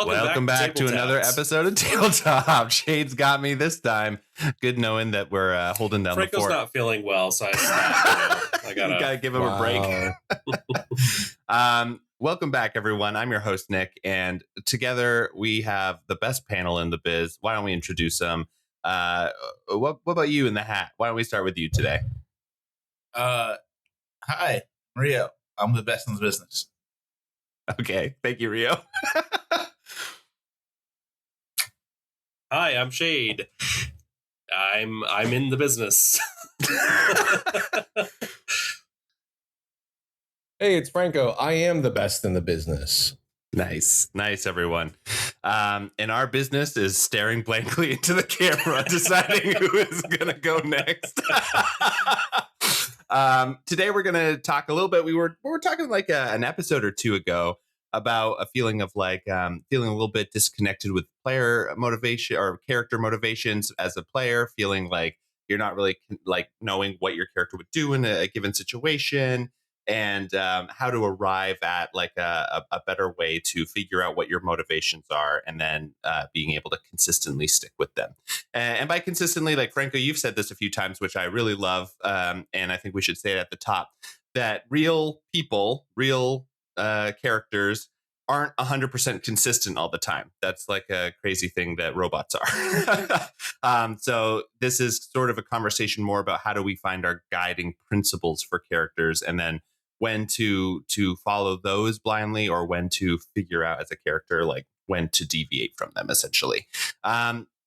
Welcome back to another episode of Tabletop. Shade's got me this time. Good knowing that we're holding down Franco's the fort. not feeling well, so I gotta give him a break. Welcome back, everyone. I'm your host, Nick, and together we have the best panel in the biz. Why don't we introduce them? What about you in the hat? Why don't we start with you today? Hi, Rio. I'm the best in the business. Okay, thank you, Rio. Hi, I'm Shade. I'm in the business. Hey, it's Franco. I am the best in the business. Nice, everyone. And our business is staring blankly into the camera, deciding who is going to go next. Today we're going to talk a little bit. We were talking like an episode or two ago about a feeling of like feeling a little bit disconnected with player motivation or character motivations as a player, feeling like you're not really like knowing what your character would do in a given situation, and how to arrive at like a better way to figure out what your motivations are, and then being able to consistently stick with them. And by consistently, like Franco, you've said this a few times, which I really love, and I think we should say it at the top, that real people, real characters aren't 100% consistent all the time. That's like a crazy thing that robots are. So this is sort of a conversation more about how do we find our guiding principles for characters, and then when to follow those blindly, or when to figure out as a character, like when to deviate from them, essentially.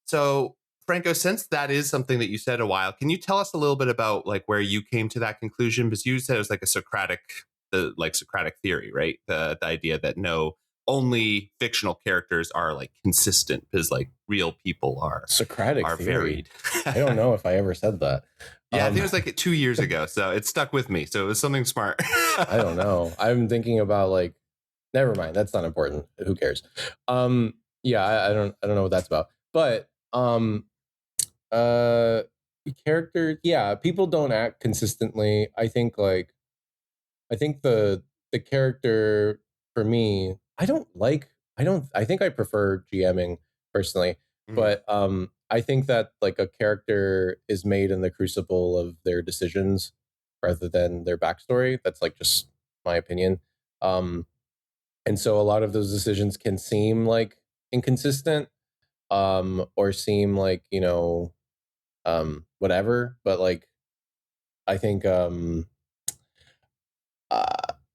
So Franco, since that is something that you said a while, can you tell us a little bit about like where you came to that conclusion? Because you said it was like a Socratic theory, right? The idea that only fictional characters are like consistent, because like real people are Socratic are theory. varied. I don't know if I ever said that. Yeah, I think it was like 2 years ago, so it stuck with me. So it was something smart. I don't know. I'm thinking about like, never mind. That's not important. Who cares? Yeah, I don't know what that's about. But character, yeah, people don't act consistently. I think the character for me, I think I prefer GMing personally, but I think that like a character is made in the crucible of their decisions rather than their backstory. That's like just my opinion. And so a lot of those decisions can seem like inconsistent, or seem like, whatever, but like I think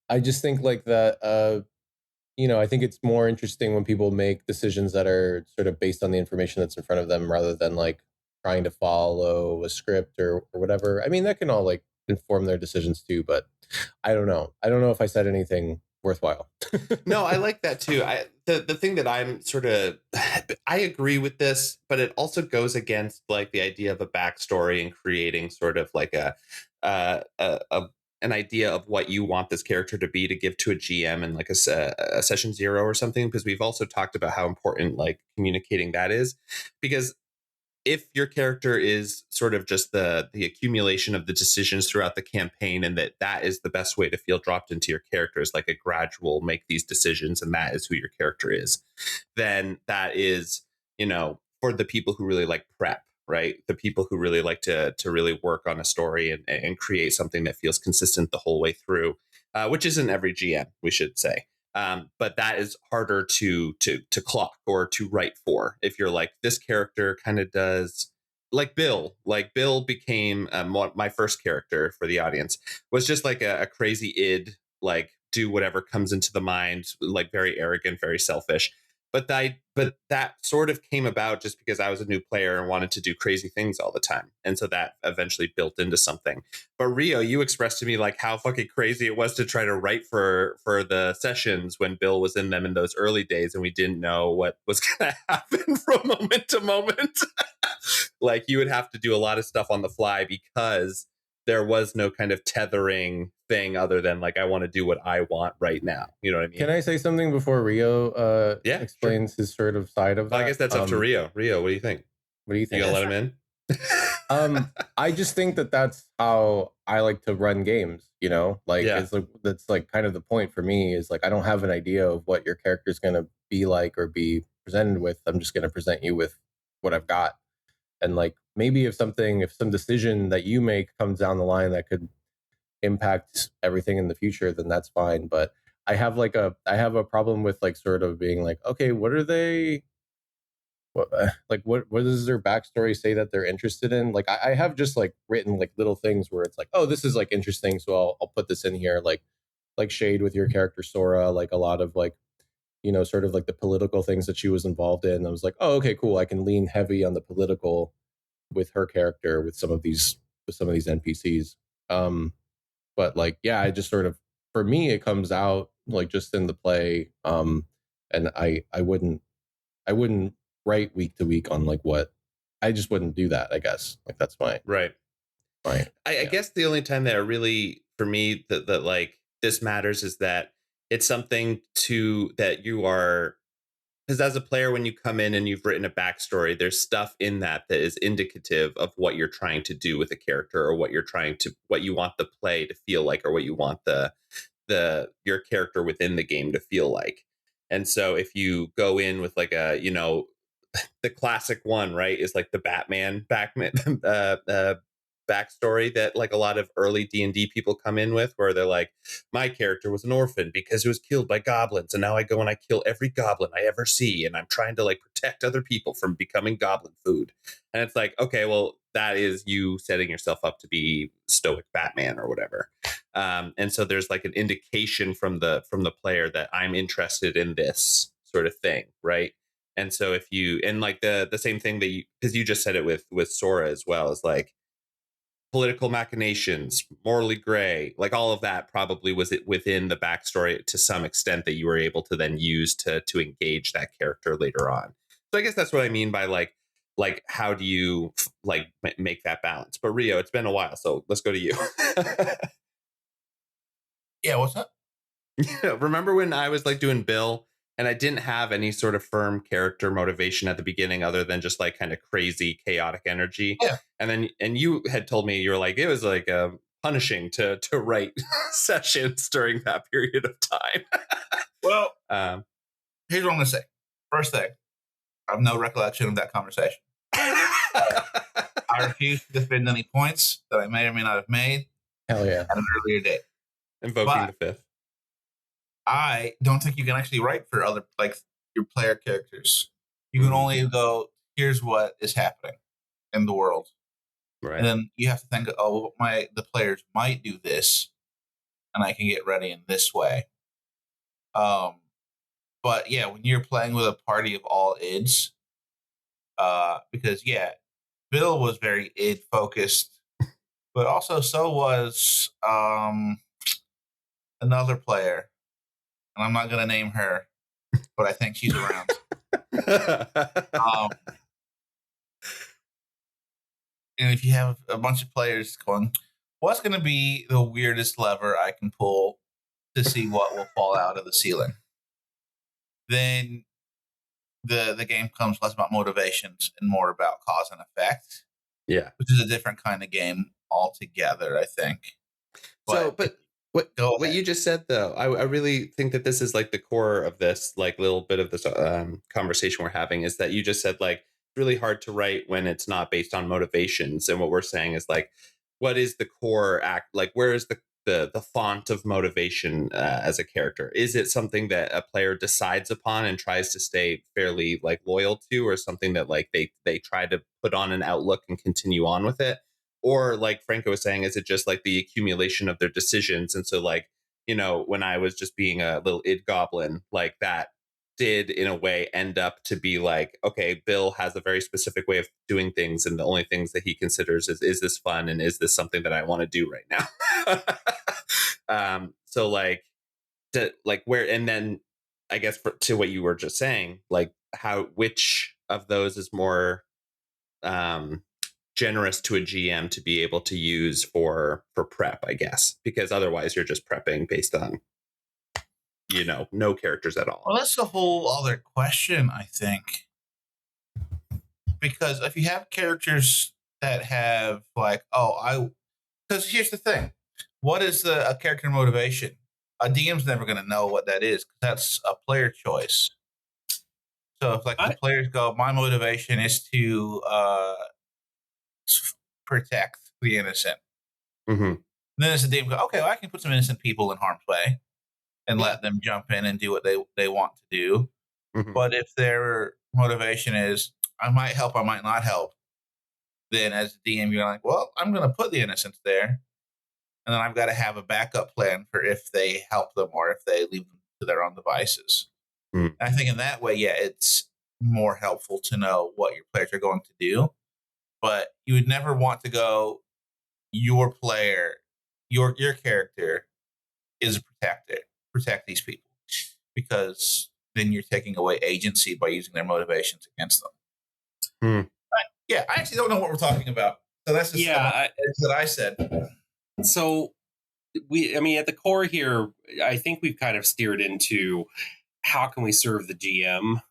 I just think like that, I think it's more interesting when people make decisions that are sort of based on the information that's in front of them, rather than like trying to follow a script or whatever. I mean, that can all like inform their decisions too, but I don't know. I don't know if I said anything worthwhile. No, I like that too. The thing that I'm sort of, I agree with this, but it also goes against like the idea of a backstory and creating sort of like an idea of what you want this character to be, to give to a GM in like a session 0 or something, because we've also talked about how important like communicating that is. Because if your character is sort of just the accumulation of the decisions throughout the campaign, and that is the best way to feel dropped into your character, is like a gradual make these decisions, and that is who your character is, then that is, for the people who really like prep, right? The people who really like to really work on a story and create something that feels consistent the whole way through, which isn't every GM, we should say. But that is harder to clock or to write for. If you're like, this character kind of does, like Bill became my first character for the audience, was just like a crazy id, like do whatever comes into the mind, like very arrogant, very selfish. But that sort of came about just because I was a new player and wanted to do crazy things all the time. And so that eventually built into something. But Rio, you expressed to me like how fucking crazy it was to try to write for the sessions when Bill was in them in those early days, and we didn't know what was going to happen from moment to moment. Like you would have to do a lot of stuff on the fly because there was no kind of tethering thing other than like, I want to do what I want right now. You know what I mean? Can I say something before Rio explains his sort of side of that? Well, I guess that's up to Rio. Rio, what do you think? What do you think? You gonna let him in? I just think that that's how I like to run games, it's like, that's like kind of the point for me, is like, I don't have an idea of what your character is going to be like or be presented with. I'm just going to present you with what I've got. And like maybe if some decision that you make comes down the line that could impact everything in the future, then that's fine. But I have a problem with like sort of being like, okay, what does their backstory say that they're interested in? Like I have just like written like little things where it's like, oh, this is like interesting, so I'll put this in here. Like Shade with your character Sora, like a lot of like, sort of like the political things that she was involved in. I was like, oh, okay, cool. I can lean heavy on the political with her character with some of these NPCs. But like, yeah, I just sort of, for me, it comes out like just in the play. And I wouldn't write week to week on like what, I just wouldn't do that, I guess. Like that's my right. I guess the only time that really, for me, that like this matters is that it's something that you are, because as a player, when you come in and you've written a backstory, there's stuff in that is indicative of what you're trying to do with a character, or what you want the play to feel like, or what you want your character within the game to feel like. And so if you go in with like a, the classic one, right, is like the Batman backstory that like a lot of early D&D people come in with, where they're like, my character was an orphan because he was killed by goblins, and now I go and I kill every goblin I ever see, and I'm trying to like protect other people from becoming goblin food. And it's like, okay, well, that is you setting yourself up to be stoic Batman or whatever. And so there's like an indication from the player that I'm interested in this sort of thing, right? And so if you, and like the same thing that because you just said it with Sora as well, is like political machinations, morally gray, like all of that probably was it within the backstory to some extent that you were able to then use to engage that character later on. So I guess that's what I mean by like how do you like make that balance? But Rio, it's been a while, so let's go to you. Yeah, what's up? Remember when I was like doing Bill, and I didn't have any sort of firm character motivation at the beginning other than just like kind of crazy chaotic energy. Yeah. And you had told me, you were like, it was like punishing to write sessions during that period of time. Well, here's what I'm going to say. First thing, I have no recollection of that conversation. I refuse to defend any points that I may or may not have made. Hell yeah. At an earlier date. Invoking the fifth. I don't think you can actually write for other, like your player characters. You can only go, here's what is happening in the world. Right. And then you have to think, oh, the players might do this, and I can get ready in this way. But yeah, when you're playing with a party of all ids, because yeah, Bill was very id focused, but also so was another player. And I'm not going to name her, but I think she's around. And if you have a bunch of players going, what's going to be the weirdest lever I can pull to see what will fall out of the ceiling? Then the game becomes less about motivations and more about cause and effect. Yeah. Which is a different kind of game altogether, I think. But what you just said, though, I really think that this is like the core of this, like little bit of this conversation we're having, is that you just said like it's really hard to write when it's not based on motivations. And what we're saying is like, what is the core act? Like, where is the font of motivation as a character? Is it something that a player decides upon and tries to stay fairly like loyal to, or something that like they try to put on an outlook and continue on with it? Or like Franco was saying, is it just like the accumulation of their decisions? And so like, when I was just being a little id goblin, like that did in a way end up to be like, okay, Bill has a very specific way of doing things. And the only things that he considers is this fun? And is this something that I want to do right now? So like, where, and then I guess to what you were just saying, like which of those is more, generous to a GM to be able to use for prep, I guess, because otherwise you're just prepping based on, no characters at all. Well, that's a whole other question, I think, because if you have characters that have like, because here's the thing, what is a character motivation? A DM's never going to know what that is, because that's a player choice. So if like the players go, my motivation is to protect the innocent. Mm-hmm. Then as a DM go, okay, well, I can put some innocent people in harm's way and let them jump in and do what they want to do. Mm-hmm. But if their motivation is, I might help, I might not help, then as a DM, you're like, well, I'm going to put the innocents there. And then I've got to have a backup plan for if they help them or if they leave them to their own devices. Mm. And I think in that way, yeah, it's more helpful to know what your players are going to do. But you would never want to go, your player, your character is a protector. Protect these people. Because then you're taking away agency by using their motivations against them. Mm. Yeah, I actually don't know what we're talking about. So that's just that I said. So at the core here, I think we've kind of steered into how can we serve the GM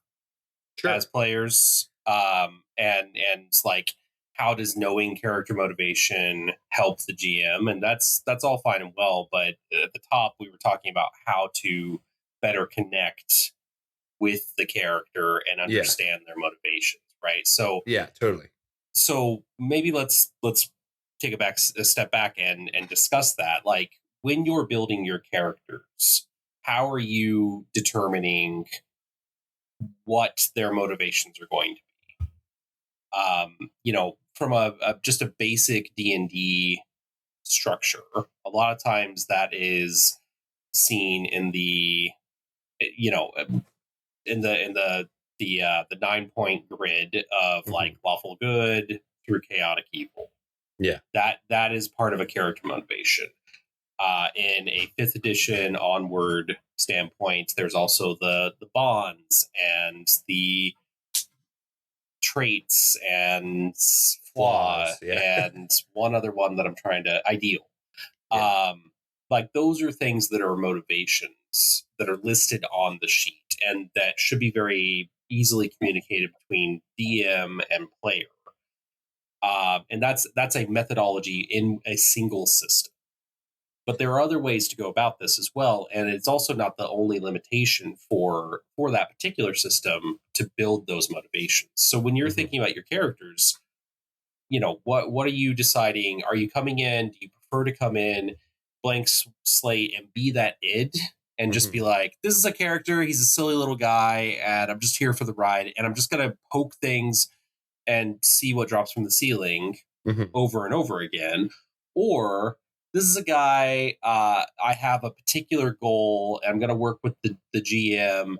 as players, and like how does knowing character motivation help the GM, and that's all fine and well. But at the top, we were talking about how to better connect with the character and understand their motivations, right? So yeah, totally. So maybe let's take a step back and discuss that. Like when you're building your characters, how are you determining what their motivations are going to be? From a just a basic D&D structure, a lot of times that is seen in the in the 9-point grid of like lawful good through chaotic evil. Yeah, that is part of a character motivation. In a 5th edition onward standpoint, there's also the bonds and the traits and flaws and one other one that I'm trying to ideal. Yeah. Like those are things that are motivations that are listed on the sheet and that should be very easily communicated between DM and player. And that's a methodology in a single system. But there are other ways to go about this as well, and it's also not the only limitation for that particular system to build those motivations. So when you're thinking about your characters, what are you deciding? Are you coming in? Do you prefer to come in blank slate and be that id and just be like, this is a character, he's a silly little guy, and I'm just here for the ride, and I'm just gonna poke things and see what drops from the ceiling over and over again? Or this is a guy, I have a particular goal, and I'm going to work with the GM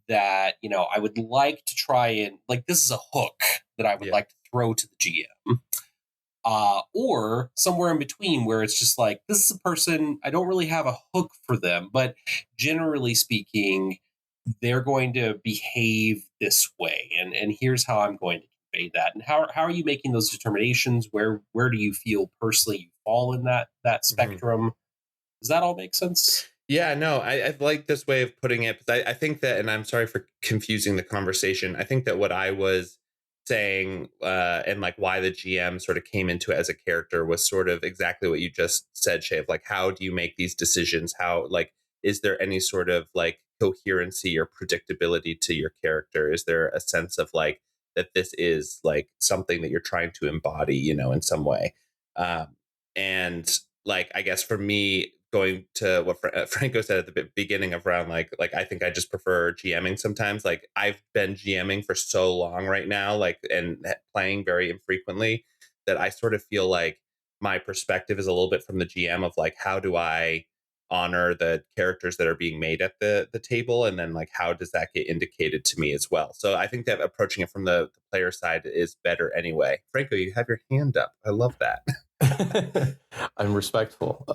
that, I would like to try and, like, this is a hook that I would like to throw to the GM. Or somewhere in between where it's just like, this is a person, I don't really have a hook for them, but generally speaking, they're going to behave this way. And here's how I'm going to convey that. And how are you making those determinations? Where do you feel personally you fall in that spectrum? Does that all make sense? Yeah, no, I like this way of putting it. But I think that, and I'm sorry for confusing the conversation, I think that what I was saying and like why the GM sort of came into it as a character was sort of exactly what you just said, Shay, of like, how do you make these decisions? How, like, is there any sort of like coherency or predictability to your character? Is there a sense of like that this is like something that you're trying to embody, in some way? And like, I guess for me, going to what Franco said at the beginning of round, like I think I just prefer GMing sometimes. Like I've been GMing for so long right now, like, and playing very infrequently, that I sort of feel like my perspective is a little bit from the GM of like, how do I honor the characters that are being made at the table, and then like how does that get indicated to me as well? So I think that approaching it from the player side is better anyway. Franco, you have your hand up. I love that. I'm respectful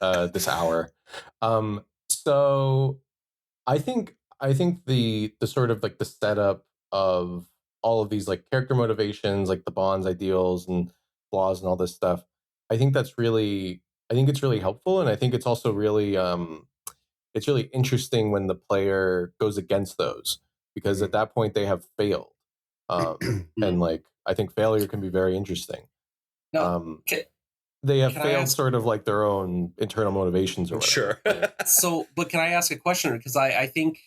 this hour. So I think the sort of like the setup of all of these like character motivations, like the bonds, ideals, and flaws, and all this stuff, I think it's really helpful, and I think it's also really it's really interesting when the player goes against those, because at that point they have failed, and like I think failure can be very interesting. No, they have failed sort of like their own internal motivations or whatever. Sure. So, but can I ask a question? Because I think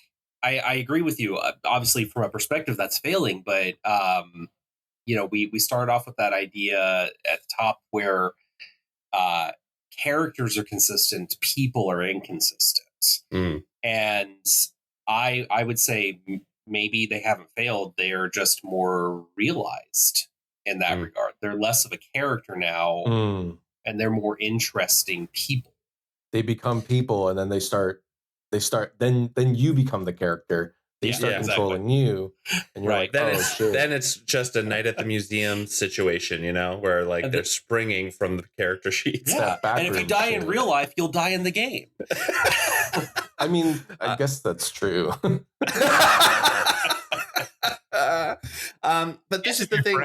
I agree with you. Obviously, from a perspective, that's failing, but we started off with that idea at the top where characters are consistent, people are inconsistent, and I would say maybe they haven't failed. They are just more realized in that regard. They're less of a character now, and they're more interesting people. They become people, and then they start. Then you become the character. They start controlling you, and you're like, then shit. Then it's just a night at the museum situation, where like they're springing from the character sheets. Yeah, and if you die in real life, you'll die in the game. I mean, I guess that's true. But this is the thing.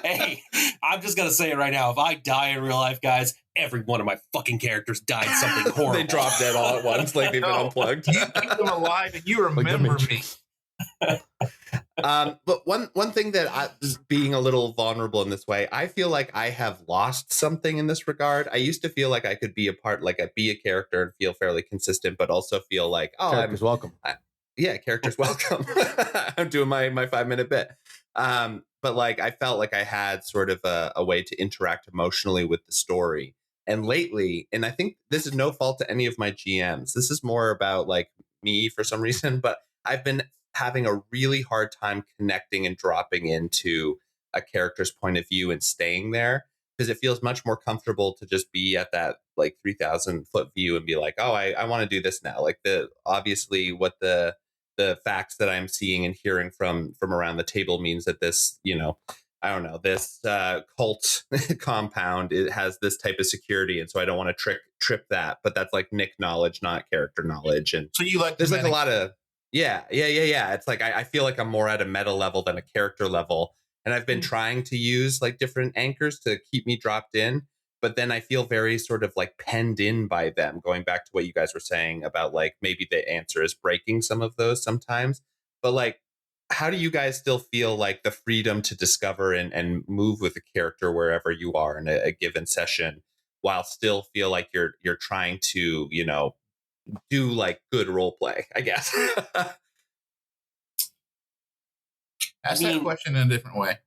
Hey, I'm just gonna say it right now. If I die in real life, guys, every one of my fucking characters died something horrible. They drop dead all at once, like they've been unplugged. You keep them alive, and you remember me. But one thing that I, being a little vulnerable in this way, I feel like I have lost something in this regard. I used to feel like I could be a part, like I'd be a character and feel fairly consistent, but also feel like, character's welcome. Character's welcome. I'm doing my 5-minute bit. But like I felt like I had sort of a way to interact emotionally with the story. And lately, and I think this is no fault to any of my GMs, this is more about like me for some reason, but I've been having a really hard time connecting and dropping into a character's point of view and staying there, because it feels much more comfortable to just be at that like 3,000 foot view and be like, oh, I want to do this now. Like obviously what the facts that I'm seeing and hearing from around the table means that this, I don't know, this cult compound, it has this type of security, and so I don't want to trip that. But that's like Nick knowledge, not character knowledge. And so you like there's like a lot of yeah. It's like I feel like I'm more at a meta level than a character level, and I've been trying to use like different anchors to keep me dropped in. But then I feel very sort of like penned in by them, going back to what you guys were saying about like maybe the answer is breaking some of those sometimes. But like, how do you guys still feel like the freedom to discover and move with a character wherever you are in a given session, while still feel like you're trying to, do like good role play, I guess? Ask that question in a different way.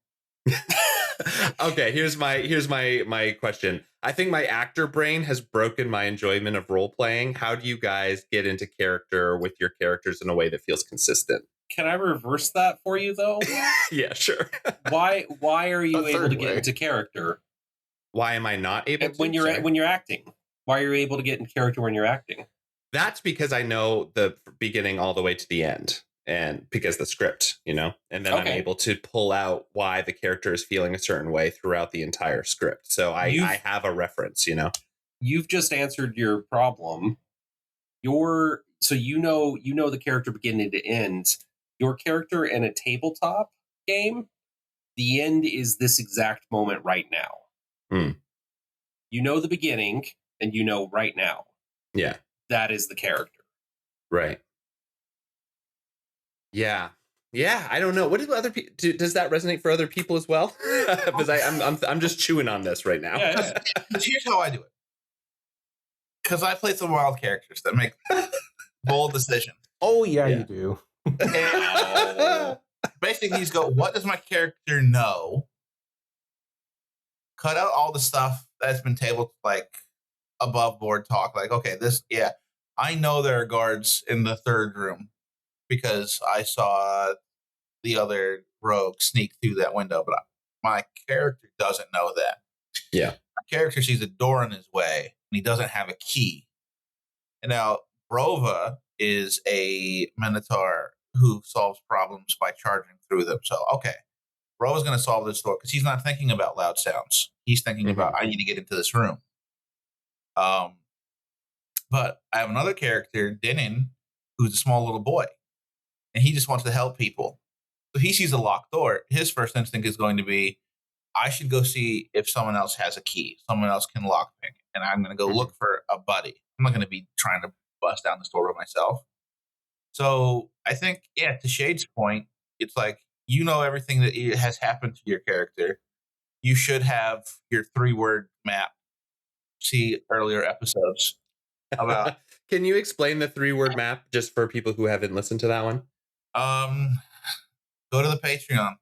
Okay, here's my question. I think my actor brain has broken my enjoyment of role playing. How do you guys get into character with your characters in a way that feels consistent? Can I reverse that for you though? Yeah, sure. Why are you able to get into character? Why am I not able to? When you're acting? Why are you able to get in character when you're acting? That's because I know the beginning all the way to the end. And because the script, and then I'm able to pull out why the character is feeling a certain way throughout the entire script. So I have a reference, You've just answered your problem. The character beginning to end. Your character in a tabletop game, the end is this exact moment right now. You know the beginning, and you know right now. Yeah. That is the character. Right. Yeah. I don't know. What do other people? Does that resonate for other people as well? Because I'm just chewing on this right now. Yeah. Here's how I do it. Because I play some wild characters that make bold decisions. Oh yeah, you do. Basically, you just go, what does my character know? Cut out all the stuff that's been tabled, like above board talk. Like, okay, I know there are guards in the third room, because I saw the other rogue sneak through that window, but my character doesn't know that. Yeah. My character sees a door in his way, and he doesn't have a key. And now, Brova is a Minotaur who solves problems by charging through them. So, okay, Brova's going to solve this door, because he's not thinking about loud sounds. He's thinking about, I need to get into this room. But I have another character, Denon, who's a small little boy. And he just wants to help people. So he sees a locked door. His first instinct is going to be, I should go see if someone else has a key. Someone else can lockpick. And I'm going to go look for a buddy. I'm not going to be trying to bust down this door by myself. So I think, to Shade's point, it's like, everything that has happened to your character. You should have your 3-word map. See earlier episodes. about. Can you explain the 3-word map just for people who haven't listened to that one? Go to the Patreon.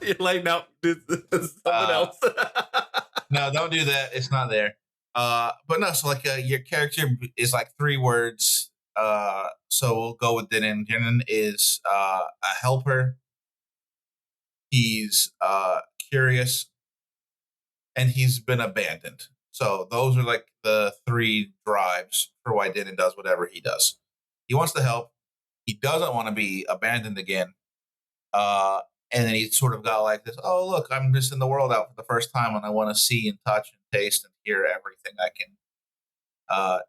You're like, no, this is someone else. No, don't do that. It's not there. But no, so like your character is like 3 words. So we'll go with Denon. Denon is a helper. He's curious, and he's been abandoned. So those are like the 3 drives for why Denon does whatever he does. He wants to help. He doesn't want to be abandoned again. And then he sort of got like this, oh, look, I'm just in the world out for the first time, and I want to see and touch and taste and hear everything I can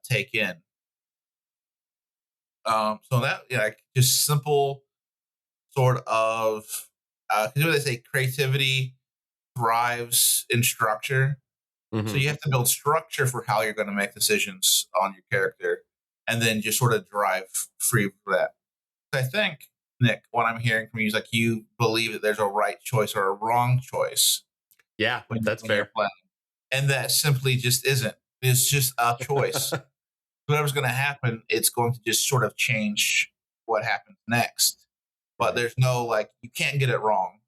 take in. So that, like, just simple sort of, because what they say, creativity thrives in structure. Mm-hmm. So you have to build structure for how you're going to make decisions on your character, and then just sort of drive free for that. I think, Nick, what I'm hearing from you is like you believe that there's a right choice or a wrong choice. Yeah, that's fair. And that simply just isn't. It's just a choice. Whatever's going to happen, it's going to just sort of change what happens next. But there's no, like, you can't get it wrong.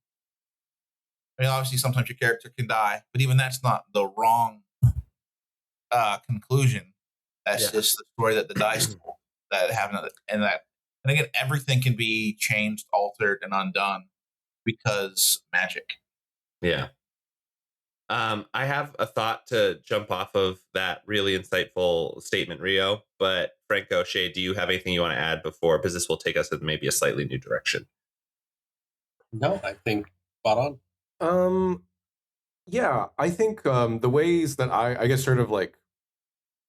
I mean, obviously, sometimes your character can die, but even that's not the wrong conclusion. That's just the story that the dice told that happened, and again, everything can be changed, altered, and undone because magic. Yeah. I have a thought to jump off of that really insightful statement, Rio. But Franco, Shay, do you have anything you want to add before? Because this will take us in maybe a slightly new direction. No, I think spot on. Yeah, I think the ways that I guess sort of like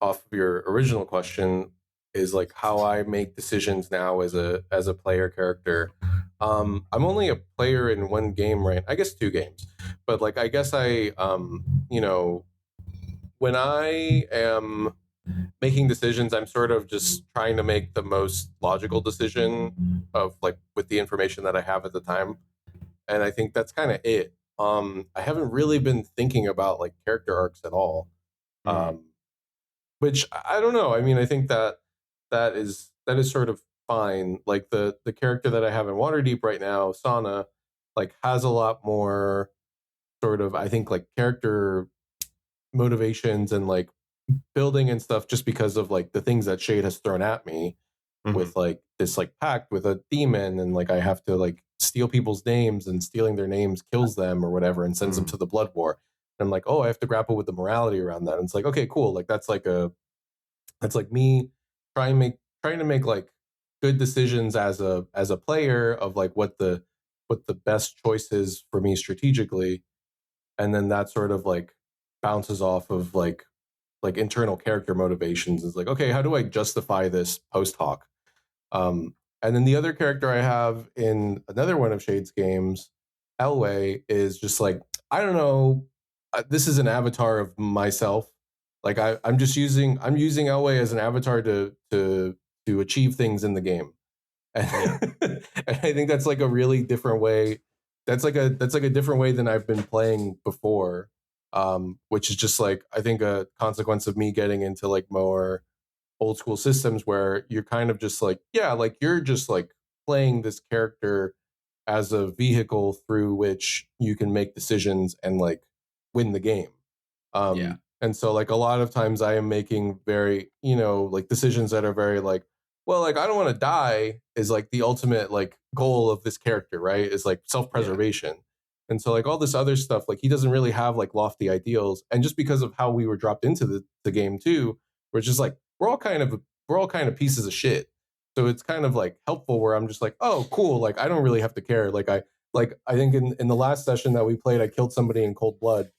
off of your original question is like how I make decisions now as a player character. I'm only a player in 1 game, right? I guess 2 games. But like I guess I when I am making decisions, I'm sort of just trying to make the most logical decision of like with the information that I have at the time. And I think that's kind of it. I haven't really been thinking about like character arcs at all. Which I don't know. I mean, I think that is sort of fine. Like the character that I have in Waterdeep right now, Sana, like has a lot more sort of, I think, like character motivations and like building and stuff just because of like the things that Shade has thrown at me with like this like pact with a demon, and like I have to like steal people's names, and stealing their names kills them or whatever and sends them to the Blood War. And I'm like, oh, I have to grapple with the morality around that. And it's like, okay, cool. Like that's like me trying to make like good decisions as a player of like what the best choice is for me strategically. And then that sort of like bounces off of like internal character motivations. It's like, okay, how do I justify this post hoc? And then the other character I have in another one of Shade's games, Elway, is just like, I don't know, this is an avatar of myself. Like I'm using Elway as an avatar to achieve things in the game. And, and I think that's like a really different way. That's like a different way than I've been playing before. Which is just like, I think a consequence of me getting into like more old school systems where you're kind of just like, yeah, like you're just like playing this character as a vehicle through which you can make decisions and like win the game. And so like a lot of times I am making very, like decisions that are very like, well, like I don't want to die is like the ultimate like goal of this character, right? Is like self-preservation. And so like all this other stuff, like he doesn't really have like lofty ideals. And just because of how we were dropped into the game too, we're just like, we're all kind of pieces of shit. So it's kind of like helpful where I'm just like, oh, cool. Like I don't really have to care. Like I think in the last session that we played, I killed somebody in cold blood.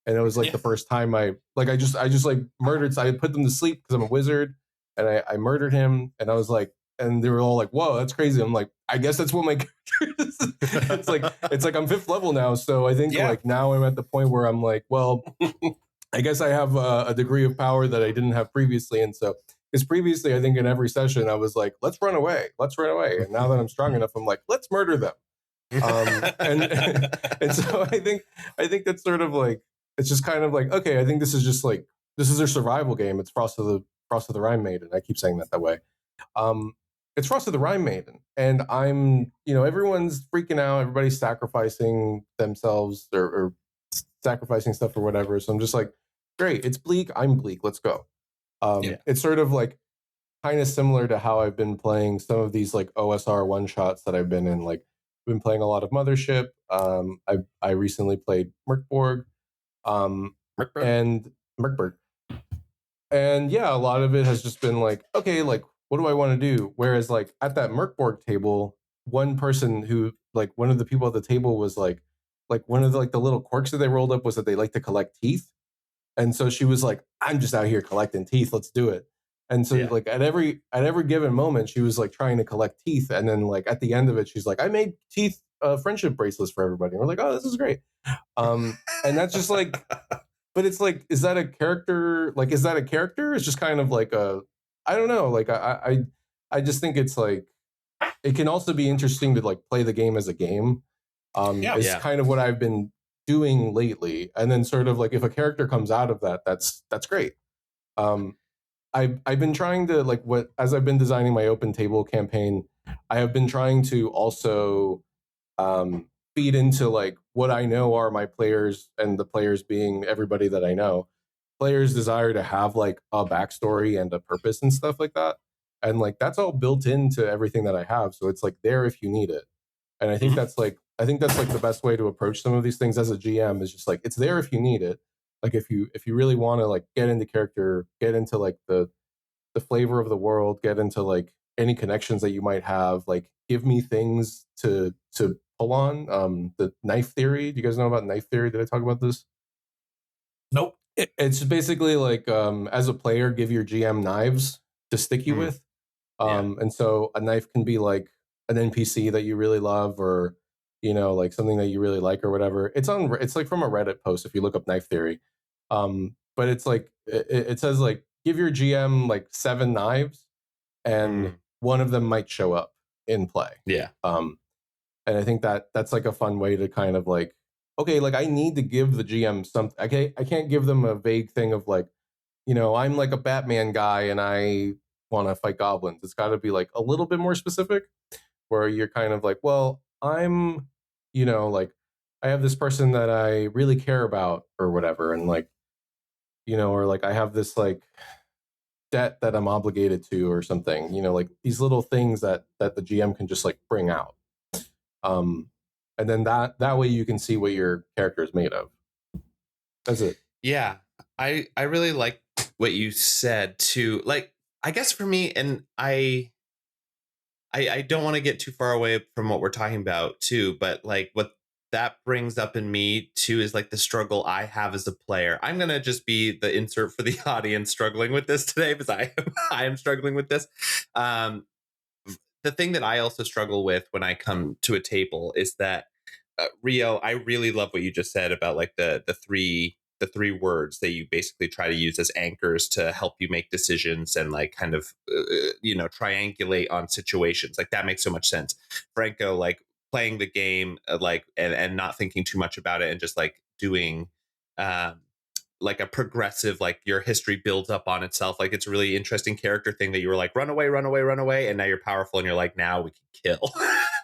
And it was like the first time I just like murdered. So I put them to sleep because I'm a wizard, and I murdered him. And I was like, and they were all like, whoa, that's crazy. I'm like, I guess that's what my character is. It's like I'm 5th level now. So I think like now I'm at the point where I'm like, well, I guess I have a degree of power that I didn't have previously. And so, because previously I think in every session I was like, let's run away. And now that I'm strong enough, I'm like, let's murder them. And so I think that's sort of like, it's just kind of like, okay, I think this is just like this is their survival game. It's Frost of the Rime Maiden. I keep saying that way. It's Frost of the Rime Maiden, and I'm, everyone's freaking out. Everybody's sacrificing themselves or sacrificing stuff or whatever. So I'm just like, great, it's bleak. I'm bleak. Let's go. It's sort of like kind of similar to how I've been playing some of these like OSR one shots that I've been in. Like, I've been playing a lot of Mothership. I recently played Merkborg, and Merkborg, and yeah, a lot of it has just been like, okay, like, what do I want to do? Whereas like at that Merkborg table, one person who, like, one of the people at the table was like one of the, like, the little quirks that they rolled up was that they like to collect teeth. And so she was like, I'm just out here collecting teeth. Let's do it. And so like at every given moment, she was like trying to collect teeth. And then like at the end of it, she's like, I made teeth friendship bracelets for everybody. And we're like, oh, this is great. And that's just like, but it's like, is that a character? Like, is that a character? It's just kind of like I don't know. Like I just think it's like, it can also be interesting to like play the game as a game. Is kind of what I've been doing lately. And then sort of like if a character comes out of that, that's great. I've been trying to like as I've been designing my open table campaign, I have been trying to also feed into like what I know are my players, and the players being everybody that I know. Players desire to have like a backstory and a purpose and stuff like that. And like that's all built into everything that I have. So it's like there if you need it. And I think that's like the best way to approach some of these things as a GM is just like it's there if you need it. Like if you really want to like get into character, get into like the flavor of the world, get into like any connections that you might have, like give me things to pull on. The knife theory. Do you guys know about knife theory? Did I talk about this? Nope. It's basically like as a player, give your GM knives to stick you with. And so a knife can be like an NPC that you really love, or like something that you really like or whatever. It's like from a Reddit post if you look up knife theory. But it's like it says like give your GM like 7 knives, and one of them might show up in play. And I think that's like a fun way to kind of like, okay, like I need to give the GM something. I can't give them a vague thing of like, I'm like a Batman guy and I want to fight goblins. It's got to be like a little bit more specific, where you're kind of like, well, I'm, like I have this person that I really care about or whatever, and like, or like I have this like debt that I'm obligated to or something, like these little things that the GM can just like bring out. And then that way you can see what your character is made of. That's it. Yeah. I really like what you said too. Like, I guess for me, and I don't want to get too far away from what we're talking about too, but like what that brings up in me too is like the struggle I have as a player. I'm going to just be the insert for the audience struggling with this today, because I am struggling with this. The thing that I also struggle with when I come to a table is that Rio, I really love what you just said about like the three words that you basically try to use as anchors to help you make decisions and like kind of triangulate on situations. Like that makes so much sense. Franco, like playing the game like and not thinking too much about it and just like doing like a progressive, like your history builds up on itself. Like it's a really interesting character thing that you were like, run away, and now you're powerful and you're like, now we can kill.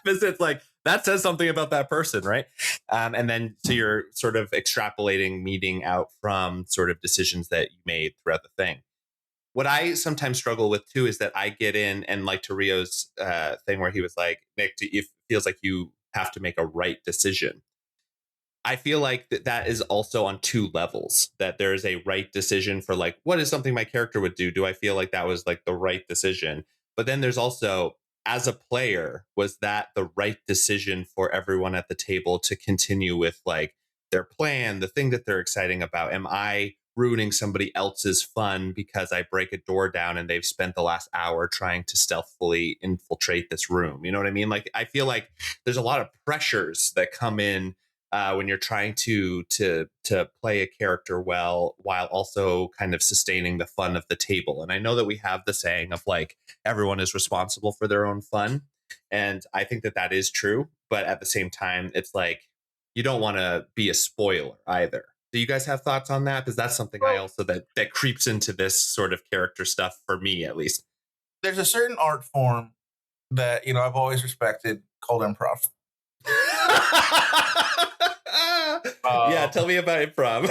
Because it's like that says something about that person, right? And then so you're sort of extrapolating, meeting out from sort of decisions that you made throughout the thing. What I sometimes struggle with too is that I get in, and like to Rio's thing where he was like, Nick, it feels like you have to make a right decision. I feel like that is also on 2 levels, that there is a right decision for like, what is something my character would do? Do I feel like that was like the right decision? But then there's also, as a player, was that the right decision for everyone at the table to continue with like their plan, the thing that they're exciting about? Am I ruining somebody else's fun because I break a door down and they've spent the last hour trying to stealthily infiltrate this room? You know what I mean? Like, I feel like there's a lot of pressures that come in when you're trying to play a character well while also kind of sustaining the fun of the table. And I know that we have the saying of like everyone is responsible for their own fun, and I think that is true. But at the same time, it's like you don't want to be a spoiler either. Do you guys have thoughts on that? Because that's something I also that creeps into this sort of character stuff for me, at least. There's a certain art form that I've always respected called improv. Yeah, tell me about improv.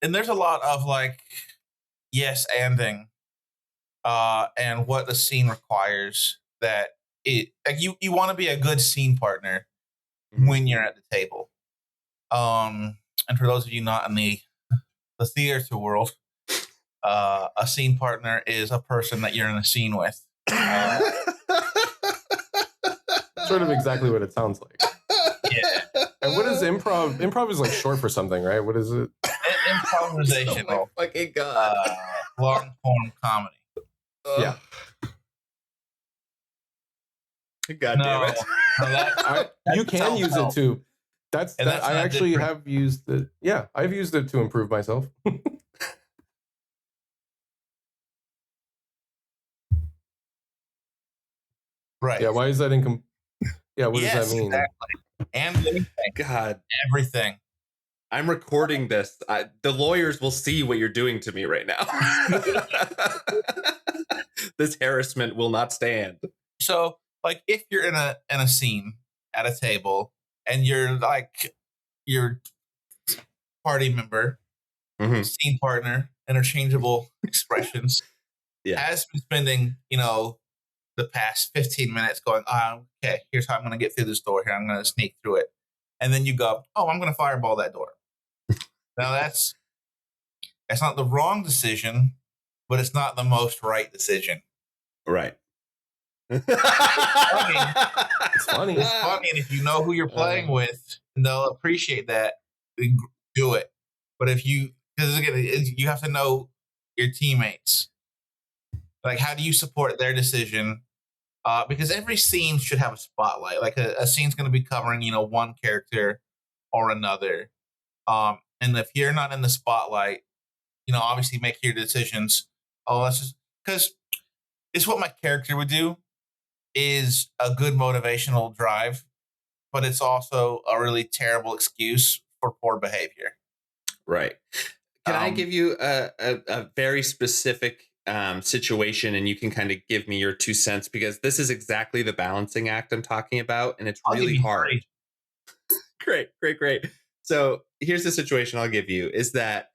And there's a lot of like yes anding, and what the scene requires. That it like you want to be a good scene partner when you're at the table. And for those of you not in the theater world, a scene partner is a person that you're in a scene with. Sort of exactly what it sounds like. Yeah. And what is improv? Improv is like short for something, right? What is it? Improvisational. Oh my fucking god. Long form comedy. Yeah. God damn it. No, you can use it too. That's I actually have used it. Yeah, I've used it to improve myself. Right. Yeah. Why is that Yeah. What does that mean? Exactly. And anything. God. Everything. I'm recording this. The lawyers will see what you're doing to me right now. This harassment will not stand. So, like, if you're in a scene at a table and you're like your party member, scene partner, interchangeable expressions, has been spending, the past 15 minutes going, okay, here's how I'm going to get through this door. Here, I'm going to sneak through it. And then you go, I'm going to fireball that door. Now, that's not the wrong decision, but it's not the most right decision. Right. It's funny. It's funny, and if you know who you're playing with, they'll appreciate that. Do it. But because again, you have to know your teammates. Like, how do you support their decision? Because every scene should have a spotlight. Like a scene's going to be covering, one character or another. And if you're not in the spotlight, obviously make your decisions. That's just because it's what my character would do. Is a good motivational drive, but it's also a really terrible excuse for poor behavior. Right. Can I give you a very specific situation, and you can kind of give me your 2 cents, because this is exactly the balancing act I'm talking about, and it's really hard. Great. So here's the situation I'll give you is that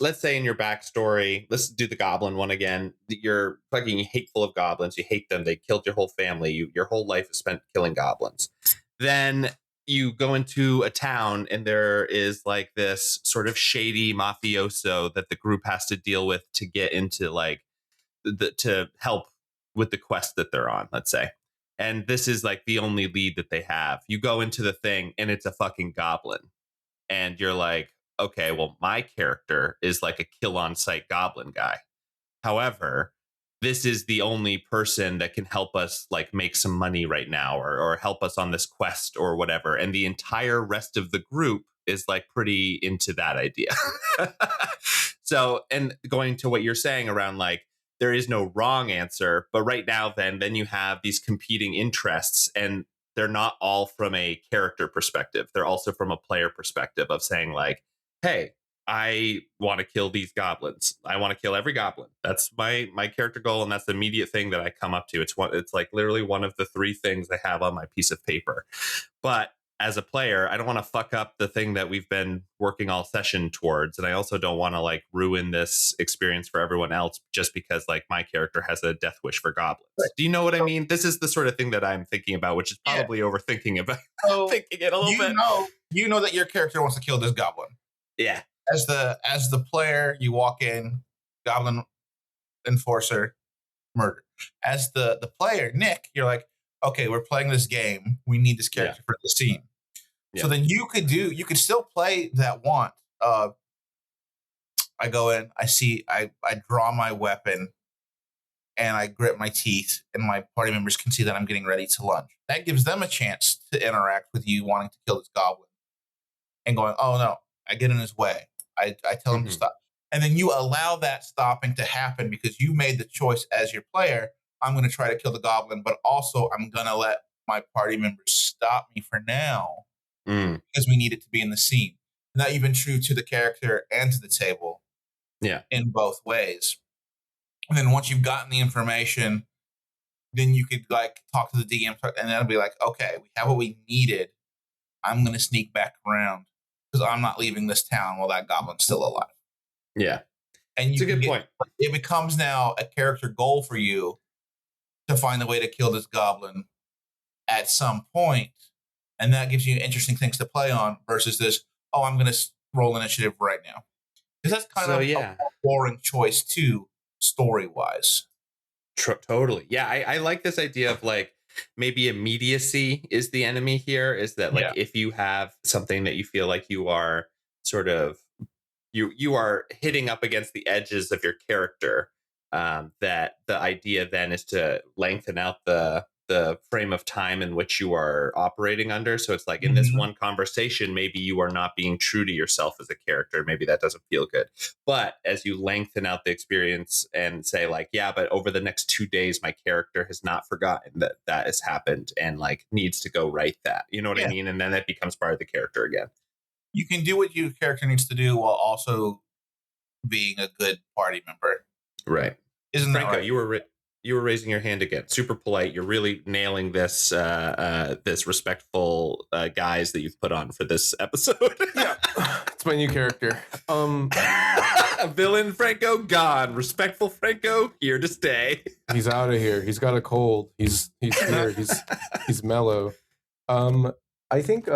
let's say in your backstory, let's do the goblin one again. You're fucking hateful of goblins. You hate them. They killed your whole family. Your whole life is spent killing goblins. Then you go into a town and there is like this sort of shady mafioso that the group has to deal with to get into like to help with the quest that they're on, let's say. And this is like the only lead that they have. You go into the thing and it's a fucking goblin. And you're like, okay, well, my character is like a kill on sight goblin guy. However, this is the only person that can help us like make some money right now or help us on this quest or whatever. And the entire rest of the group is like pretty into that idea. So, and going to what you're saying around like, there is no wrong answer. But right now, then you have these competing interests, and they're not all from a character perspective. They're also from a player perspective of saying like, hey, I want to kill these goblins. I want to kill every goblin. That's my character goal, and that's the immediate thing that I come up to. It's like literally one of the 3 things I have on my piece of paper. But as a player, I don't want to fuck up the thing that we've been working all session towards, and I also don't want to like ruin this experience for everyone else just because like my character has a death wish for goblins. Right. Do you know what I mean? This is the sort of thing that I'm thinking about, which is probably overthinking about thinking it a little bit. You know that your character wants to kill this goblin. Yeah. As the player, you walk in, goblin enforcer, murder. As the player, Nick, you're like, okay, we're playing this game. We need this character for the scene. Yeah. So then you could still play that want. I go in, I draw my weapon, and I grit my teeth, and my party members can see that I'm getting ready to lunge. That gives them a chance to interact with you wanting to kill this goblin. And going, oh no, I get in his way. I tell him to stop. And then you allow that stopping to happen because you made the choice as your player. I'm going to try to kill the goblin, but also I'm going to let my party members stop me for now because we need it to be in the scene. And that even true to the character and to the table. Yeah. In both ways. And then once you've gotten the information, then you could like talk to the DM and that'll be like, okay, we have what we needed. I'm going to sneak back around because I'm not leaving this town while that goblin's still alive. Yeah. And it's a good point. It becomes now a character goal for you to find a way to kill this goblin at some point. And that gives you interesting things to play on versus this, oh, I'm going to roll initiative right now. Because that's kind of a boring choice too, story-wise. Totally. Yeah, I like this idea of like maybe immediacy is the enemy here. Is that like if you have something that you feel like you are sort of you are hitting up against the edges of your character, that the idea then is to lengthen out the frame of time in which you are operating under. So it's like in this one conversation, maybe you are not being true to yourself as a character. Maybe that doesn't feel good. But as you lengthen out the experience and say like, yeah, but over the next 2 days, my character has not forgotten that has happened and like needs to go write that. You know what I mean? And then that becomes part of the character again. You can do what your character needs to do while also being a good party member. Right. Isn't Franco, that right? You were raising your hand again. Super polite. You're really nailing this this respectful guise that you've put on for this episode. Yeah, it's my new character. Villain Franco gone. Respectful Franco here to stay. He's out of here. He's got a cold. He's here. He's mellow. I think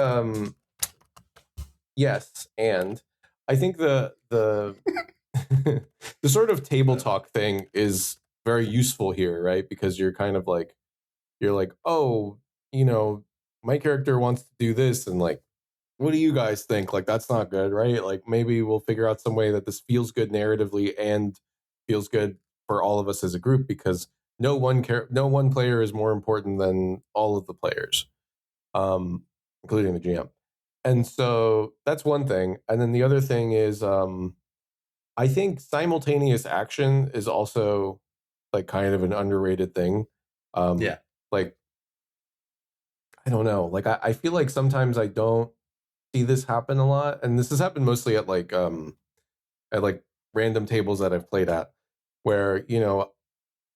yes, and I think the the sort of table talk thing is very useful here, right? Because you're kind of like, you're like, oh, you know, my character wants to do this, and like, what do you guys think? Like, that's not good, right? Like, maybe we'll figure out some way that this feels good narratively and feels good for all of us as a group, because no one player is more important than all of the players, including the GM. And so that's one thing. And then the other thing is, I think simultaneous action is also like kind of an underrated thing. Like, I don't know. Like, I feel like sometimes I don't see this happen a lot. And this has happened mostly at like random tables that I've played at, where, you know,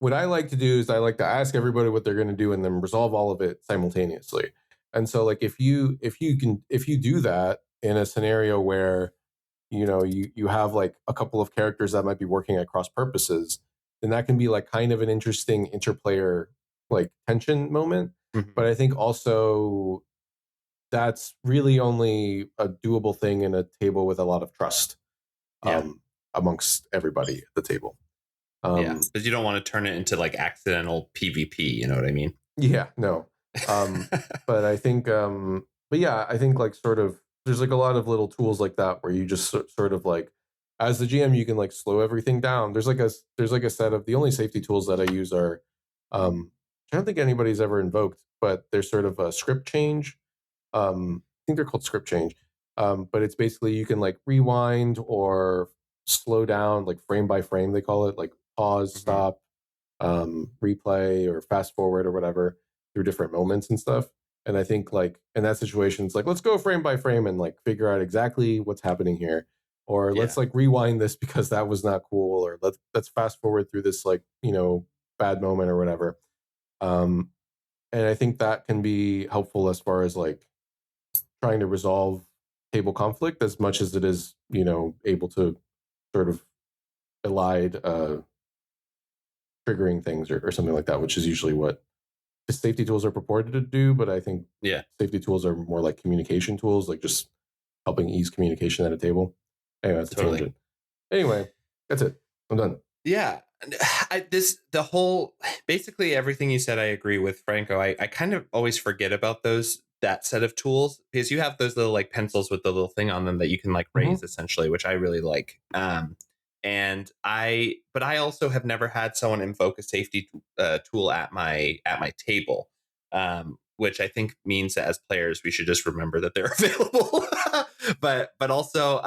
what I like to do is I like to ask everybody what they're going to do and then resolve all of it simultaneously. And so like if you do that in a scenario where, you know, you have like a couple of characters that might be working at cross purposes, then that can be like kind of an interesting interplayer like tension moment. But I think also that's really only a doable thing in a table with a lot of trust amongst everybody at the table. Because you don't want to turn it into like accidental PvP, you know what I mean? Yeah, no. But I think, but yeah, I think like sort of, there's like a lot of little tools like that where you just sort of like, as the GM, you can like slow everything down. There's like a set of, the only safety tools that I use are, I don't think anybody's ever invoked, but there's sort of a script change. I think they're called script change. But it's basically you can like rewind or slow down, like frame by frame, they call it, like pause, stop, replay or fast forward or whatever through different moments and stuff. And I think like in that situation, it's like, let's go frame by frame and like figure out exactly what's happening here. Or let's like rewind this because that was not cool. Or let's fast forward through this like, you know, bad moment or whatever. And I think that can be helpful as far as like trying to resolve table conflict as much as it is, you know, able to sort of elide triggering things or something like that, which is usually what the safety tools are purported to do. But I think safety tools are more like communication tools, like just helping ease communication at a table. Anyway, that's a tangent. Anyway, that's it. I'm done. Yeah. Basically everything you said, I agree with, Franco. I kind of always forget about that set of tools, because you have those little like pencils with the little thing on them that you can like raise essentially, which I really like. But I also have never had someone invoke a safety tool at my table, which I think means that as players we should just remember that they're available. but also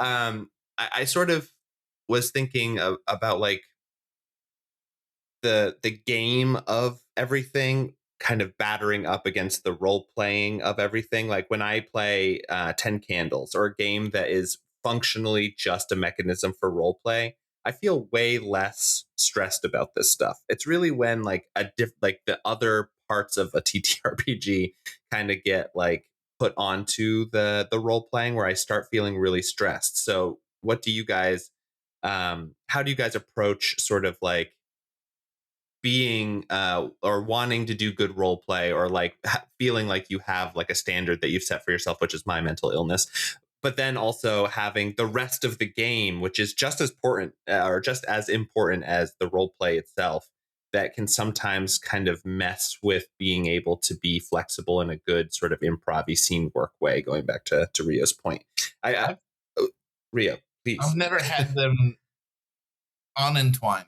I sort of was thinking about like the game of everything kind of battering up against the role playing of everything. Like when I play 10 Candles, or a game that is functionally just a mechanism for role play, I feel way less stressed about this stuff. It's really when like like the other parts of a TTRPG kind of get like put onto the role playing where I start feeling really stressed. So what do you guys how do you guys approach sort of like being or wanting to do good role play, or like feeling like you have like a standard that you've set for yourself, which is my mental illness, but then also having the rest of the game, which is just as important or just as important as the role play itself, that can sometimes kind of mess with being able to be flexible in a good sort of improv-y scene work way, going back to Rio's point. Rio, please. I've never had them unentwined,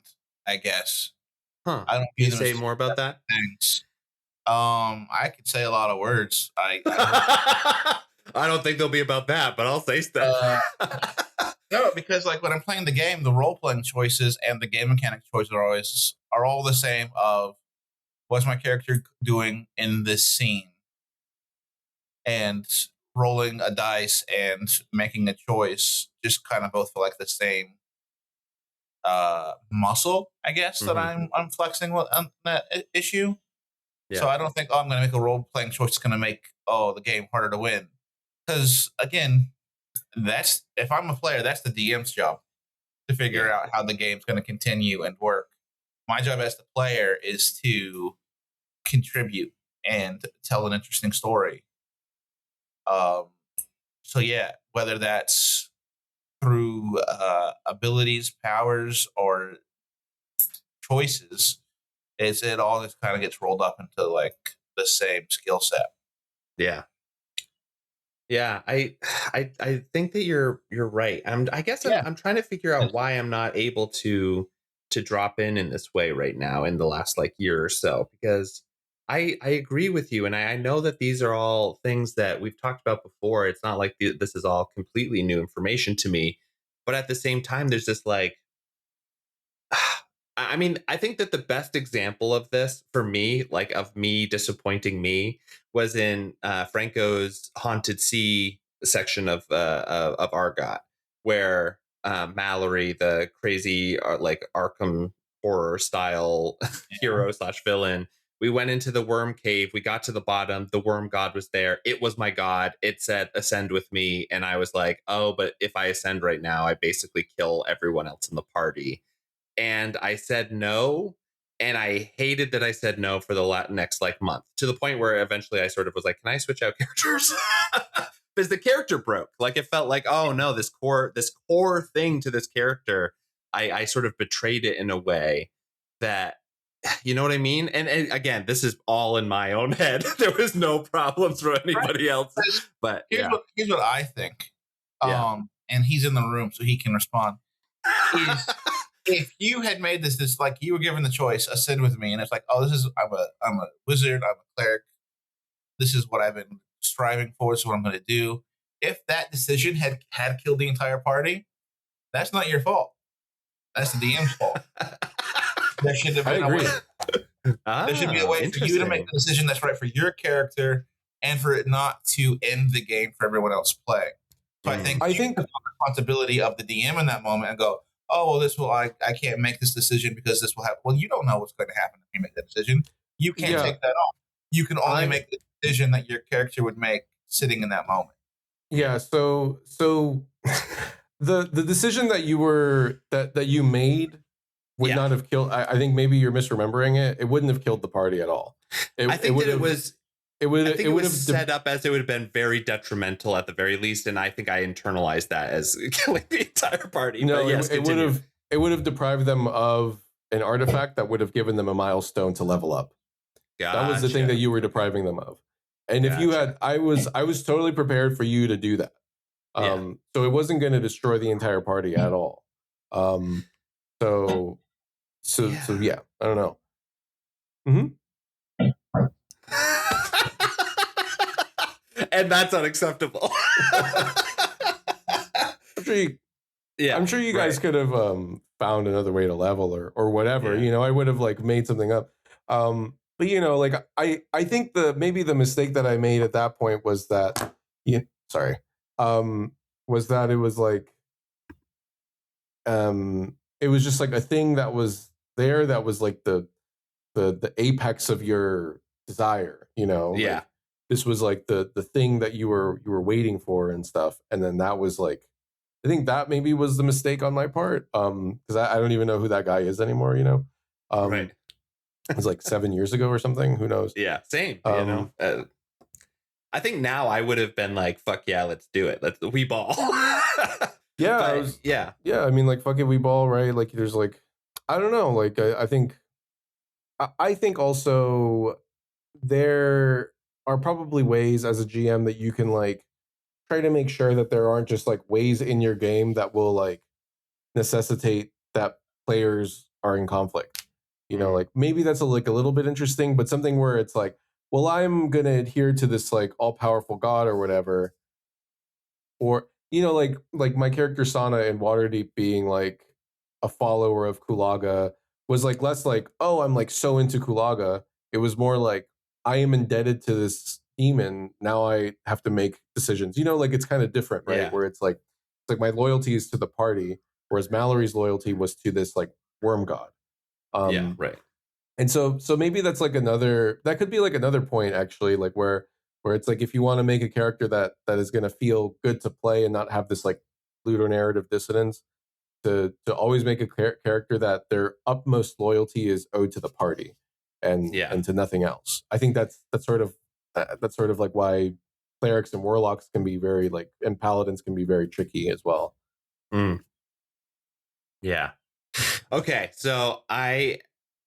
I guess. Huh. I don't. Can you say more about that? Things. I could say a lot of words. I don't think they'll be about that, but I'll say stuff. No, because like when I'm playing the game, the role playing choices and the game mechanic choices are all the same. Of what's my character doing in this scene, and rolling a dice and making a choice just kind of both feel like the same muscle, I guess, that I'm flexing with on that issue. Yeah. So I don't think, I'm going to make a role playing choice that's going to make the game harder to win. Because again, that's, if I'm a player, that's the DM's job to figure out how the game's going to continue and work. My job as the player is to contribute and tell an interesting story. So yeah, whether that's through abilities, powers, or choices, it all just kind of gets rolled up into like the same skill set. Yeah. I think that you're right. I guess I'm trying to figure out why I'm not able to drop in this way right now in the last like year or so, because I agree with you, and I know that these are all things that we've talked about before. It's not like this is all completely new information to me, but at the same time, there's this like, I mean, I think that the best example of this for me, like of me disappointing me, was in Franco's Haunted Sea section of Argot, where Mallory, the crazy like Arkham horror style hero / villain, we went into the worm cave. We got to the bottom. The worm god was there. It was my god. It said, ascend with me. And I was like, oh, but if I ascend right now, I basically kill everyone else in the party. And I said no. And I hated that I said no for the next like month, to the point where eventually I sort of was like, can I switch out characters? Because the character broke. Like it felt like, oh no, this core thing to this character, I sort of betrayed it in a way that, you know what I mean? And again, this is all in my own head. There was no problems for anybody else. But here's what I think. And he's in the room, so he can respond. If you had made this like you were given the choice, ascend with me, and it's like, oh, I'm a wizard, I'm a cleric. This is what I've been striving for. This is what I'm going to do. If that decision had killed the entire party, that's not your fault. That's the DM's fault. There should have been a way. There should be a way for you to make the decision that's right for your character, and for it not to end the game for everyone else playing. So I think the responsibility of the DM in that moment and go, oh, well, I can't make this decision because this will happen. Well, you don't know what's going to happen if you make that decision. You can't take that off. You can only make the decision that your character would make sitting in that moment. Yeah. So the decision that you made would not have killed. I think maybe you're misremembering it. It wouldn't have killed the party at all. I think it would have set up as it would have been very detrimental at the very least, and I think I internalized that as killing the entire party. No, it would have deprived them of an artifact that would have given them a milestone to level up. Gotcha. That was the thing that you were depriving them of. And if you had, I was totally prepared for you to do that. So it wasn't going to destroy the entire party at all. So yeah, I don't know. And that's unacceptable. I'm sure you guys could have found another way to level or whatever. You know, I would have like made something up. But like I think maybe the mistake that I made at that point was that sorry, was that it was like it was just like a thing that was there that was like the apex of your desire, Yeah. like this was like the thing that you were waiting for and stuff, and then that was like, I think that maybe was the mistake on my part, because I don't even know who that guy is anymore, Right. it was like 7 years ago or something, who knows. Yeah, same. I think now I would have been like, fuck yeah, let's do it, we ball. Yeah, I mean, like, fuck it, we ball, right? Like, there's like, I don't know, like I think also there are probably ways as a GM that you can like try to make sure that there aren't just like ways in your game that will like necessitate that players are in conflict. Like maybe that's like a little bit interesting, but something where it's like, well, I'm gonna adhere to this like all powerful god or whatever, or like my character Sana in Waterdeep being like a follower of Kulaga was like less like, oh, I'm like so into Kulaga. It was more like, I am indebted to this demon. Now I have to make decisions. Like it's kind of different, right? Yeah. Where it's like my loyalty is to the party, whereas Mallory's loyalty was to this like worm god. Yeah, right. And so maybe that could be like another point actually, like where it's like, if you want to make a character that is going to feel good to play and not have this like ludonarrative dissonance, to always make a character that their utmost loyalty is owed to the party and to nothing else. I think that's sort of like why clerics and warlocks can be very like, and paladins can be very tricky as well. Yeah. Okay, so I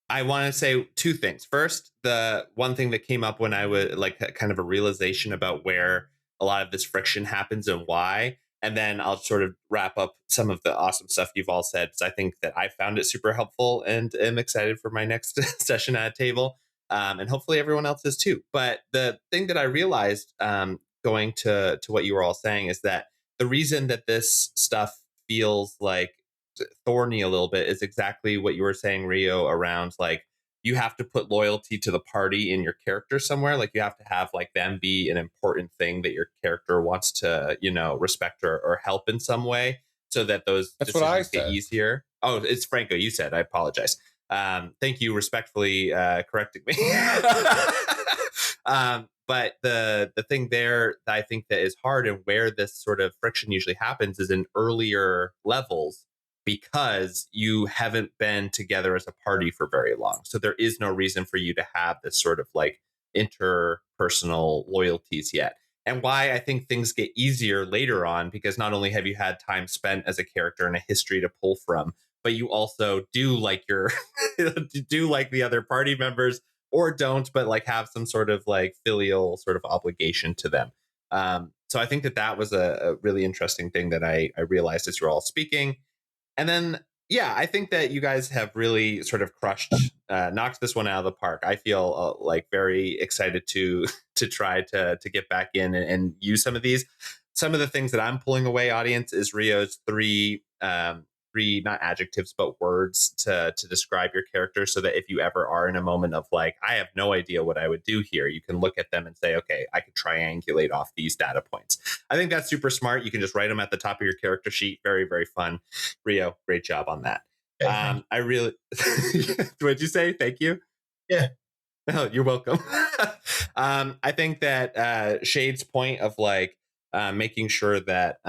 want to say two things. First, the one thing that came up when I was like kind of a realization about where a lot of this friction happens and why. And then I'll sort of wrap up some of the awesome stuff you've all said. So I think that I found it super helpful and am excited for my next session at a table. And hopefully everyone else is too. But the thing that I realized going to what you were all saying is that the reason that this stuff feels like thorny a little bit is exactly what you were saying, Rio, around like, you have to put loyalty to the party in your character somewhere. Like you have to have like them be an important thing that your character wants to, respect or help in some way, so that those decisions get easier. Oh, it's Franco, you said. I apologize. Thank you, respectfully correcting me. But the thing there that I think that is hard, and where this sort of friction usually happens, is in earlier levels, because you haven't been together as a party for very long. So there is no reason for you to have this sort of like interpersonal loyalties yet. And why I think things get easier later on, because not only have you had time spent as a character and a history to pull from, but you also do like your do like the other party members, or don't, but like have some sort of like filial sort of obligation to them. So I think that was a really interesting thing that I realized as you're all speaking. And then, yeah, I think that you guys have really sort of knocked this one out of the park. I feel like very excited to try to get back in and use some of these. Some of the things that I'm pulling away, audience, is Rio's three not adjectives but words to describe your character, so that if you ever are in a moment of like, I have no idea what I would do here, you can look at them and say, okay, I could triangulate off these data points. I think that's super smart. You can just write them at the top of your character sheet. Very, very fun. Rio, great job on that. I really what'd you say? Thank you. Yeah. Oh, you're welcome. I think that Shade's point of like making sure that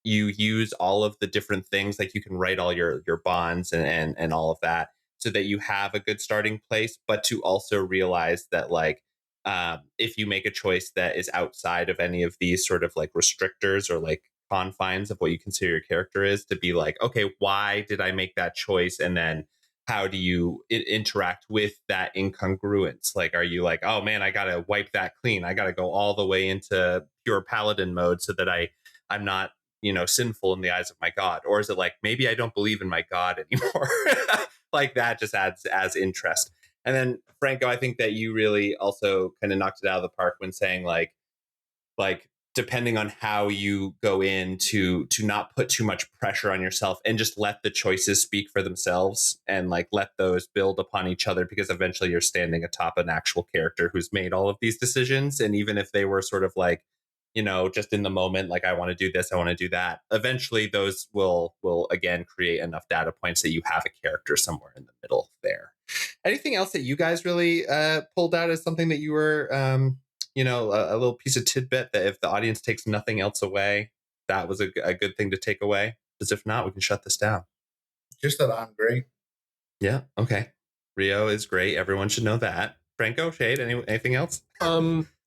you use all of the different things, like you can write all your bonds and all of that, so that you have a good starting place, but to also realize that like, if you make a choice that is outside of any of these sort of like restrictors or like confines of what you consider your character is, to be like, okay, why did I make that choice? And then how do you interact with that incongruence? Like, are you like, oh man, I got to wipe that clean. I got to go all the way into pure paladin mode so that I'm not, sinful in the eyes of my God? Or is it like, maybe I don't believe in my God anymore? Like that just adds interest. And then Franco, I think that you really also kind of knocked it out of the park when saying like depending on how you go in to not put too much pressure on yourself and just let the choices speak for themselves and like let those build upon each other, because eventually you're standing atop an actual character who's made all of these decisions. And even if they were sort of like, just in the moment, like I want to do this, I want to do that, eventually those will again create enough data points that you have a character somewhere in the middle there. Anything else that you guys really pulled out as something that you were a little piece of tidbit that if the audience takes nothing else away, that was a good thing to take away? Because if not, we can shut this down. Just that I'm great. Yeah. Okay. Rio is great. Everyone should know that. Franco, Shade, anything else?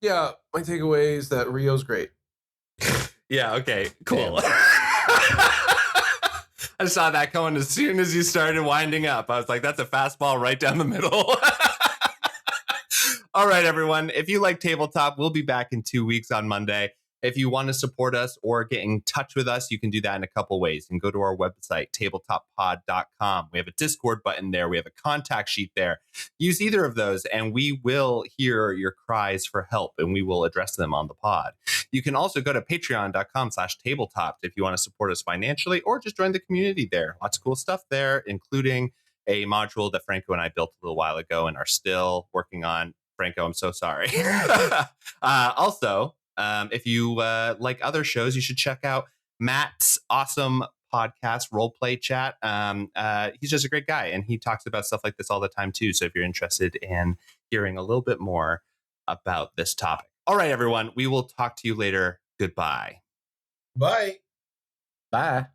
Yeah, my takeaway is that Rio's great. Yeah. Okay. Cool. I saw that coming as soon as you started winding up. I was like, that's a fastball right down the middle. All right, everyone. If you like Tabletop, we'll be back in 2 weeks on Monday. If you want to support us or get in touch with us, you can do that in a couple ways. You can go to our website, tabletoppod.com. We have a Discord button there. We have a contact sheet there. Use either of those, and we will hear your cries for help, and we will address them on the pod. You can also go to patreon.com/tabletopped if you want to support us financially, or just join the community there. Lots of cool stuff there, including a module that Franco and I built a little while ago and are still working on. Franco, I'm so sorry. Also, if you like other shows, you should check out Matt's awesome podcast, Roleplay Chat. He's just a great guy, and he talks about stuff like this all the time, too. So if you're interested in hearing a little bit more about this topic. All right, everyone, we will talk to you later. Goodbye. Bye. Bye.